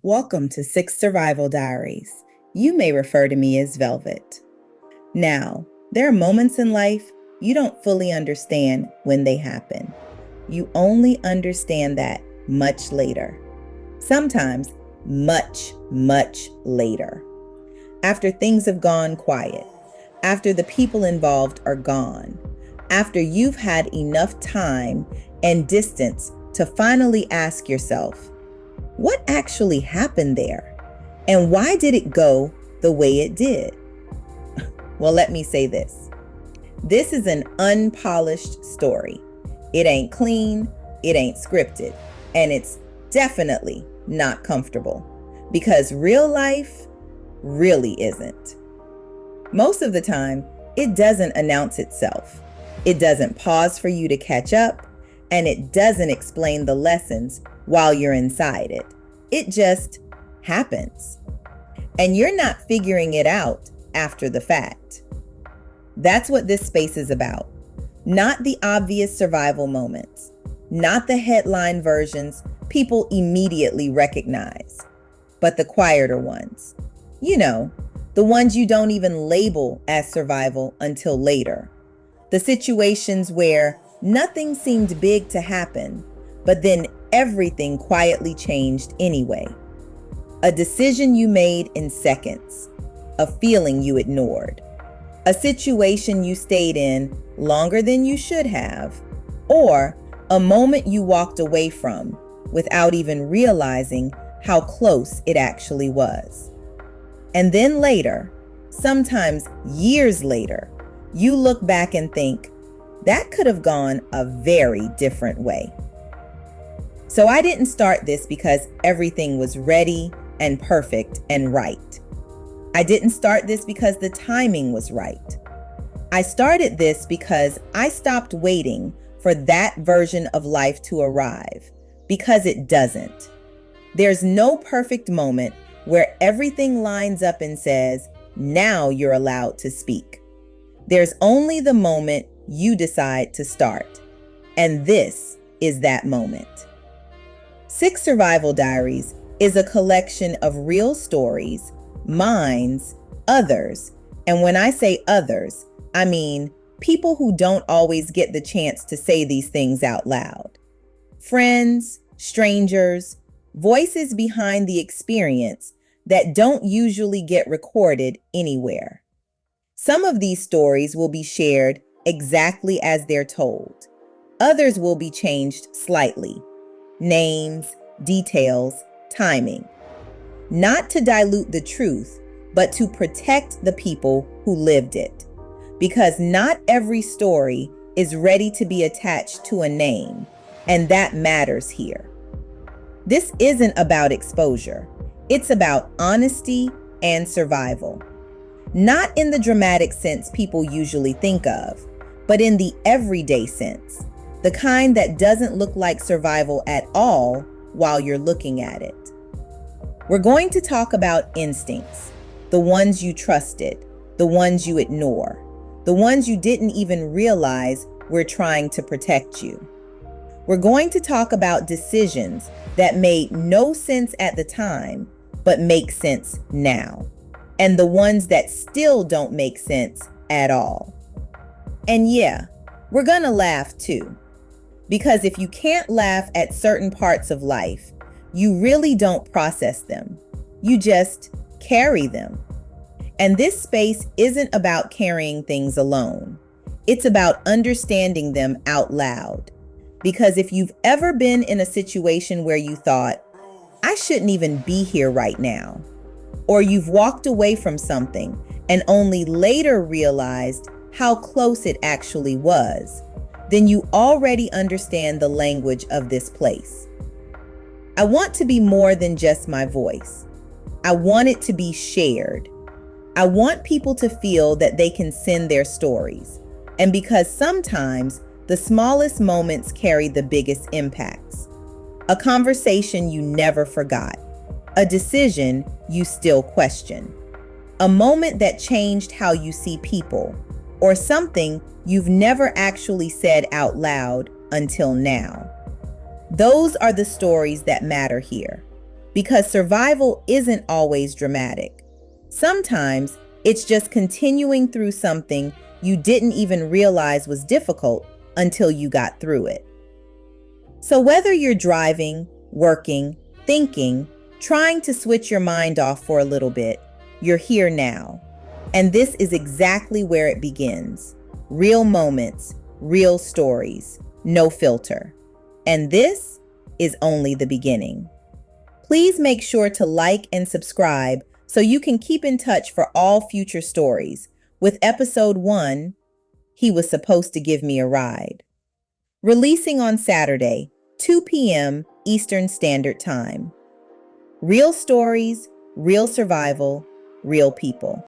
Welcome to Six Survival Diaries. You may refer to me as Velvet. Now, there are moments in life you don't fully understand when they happen. You only understand that much later. Sometimes much, much later. After things have gone quiet, after the people involved are gone, after you've had enough time and distance to finally ask yourself, what actually happened there? And why did it go the way it did? Well, let me say this. This is an unpolished story. It ain't clean, it ain't scripted, and it's definitely not comfortable because real life really isn't. Most of the time, it doesn't announce itself. It doesn't pause for you to catch up, and it doesn't explain the lessons while you're inside it. It just happens. And you're not figuring it out after the fact. That's what this space is about. Not the obvious survival moments, not the headline versions people immediately recognize, but the quieter ones. You know, the ones you don't even label as survival until later. The situations where nothing seemed big to happen, but then everything quietly changed anyway. A decision you made in seconds, a feeling you ignored, a situation you stayed in longer than you should have, or a moment you walked away from without even realizing how close it actually was. And then later, sometimes years later, you look back and think, that could have gone a very different way. So I didn't start this because everything was ready and perfect and right. I didn't start this because the timing was right. I started this because I stopped waiting for that version of life to arrive, because it doesn't. There's no perfect moment where everything lines up and says, now you're allowed to speak. There's only the moment you decide to start. And this is that moment. Six Survival Diaries is a collection of real stories, mine's, others, and when I say others, I mean people who don't always get the chance to say these things out loud. Friends, strangers, voices behind the experience that don't usually get recorded anywhere. Some of these stories will be shared exactly as they're told. Others will be changed slightly. Names, details, timing. Not to dilute the truth, but to protect the people who lived it. Because not every story is ready to be attached to a name, and that matters here. This isn't about exposure. It's about honesty and survival. Not in the dramatic sense people usually think of, but in the everyday sense. The kind that doesn't look like survival at all while you're looking at it. We're going to talk about instincts, the ones you trusted, the ones you ignore, the ones you didn't even realize were trying to protect you. We're going to talk about decisions that made no sense at the time, but make sense now, and the ones that still don't make sense at all. And yeah, we're gonna laugh too. Because if you can't laugh at certain parts of life, you really don't process them. You just carry them. And this space isn't about carrying things alone. It's about understanding them out loud. Because if you've ever been in a situation where you thought, I shouldn't even be here right now, or you've walked away from something and only later realized how close it actually was, then you already understand the language of this place. I want to be more than just my voice. I want it to be shared. I want people to feel that they can send their stories. And because sometimes the smallest moments carry the biggest impacts. A conversation you never forgot. A decision you still question. A moment that changed how you see people, or something you've never actually said out loud until now. Those are the stories that matter here, because survival isn't always dramatic. Sometimes it's just continuing through something you didn't even realize was difficult until you got through it. So whether you're driving, working, thinking, trying to switch your mind off for a little bit, you're here now. And this is exactly where it begins. Real moments, real stories, no filter. And this is only the beginning. Please make sure to like and subscribe so you can keep in touch for all future stories. With episode 1, He Was Supposed to Give Me a Ride. Releasing on Saturday, 2 p.m. Eastern Standard Time. Real stories, real survival, real people.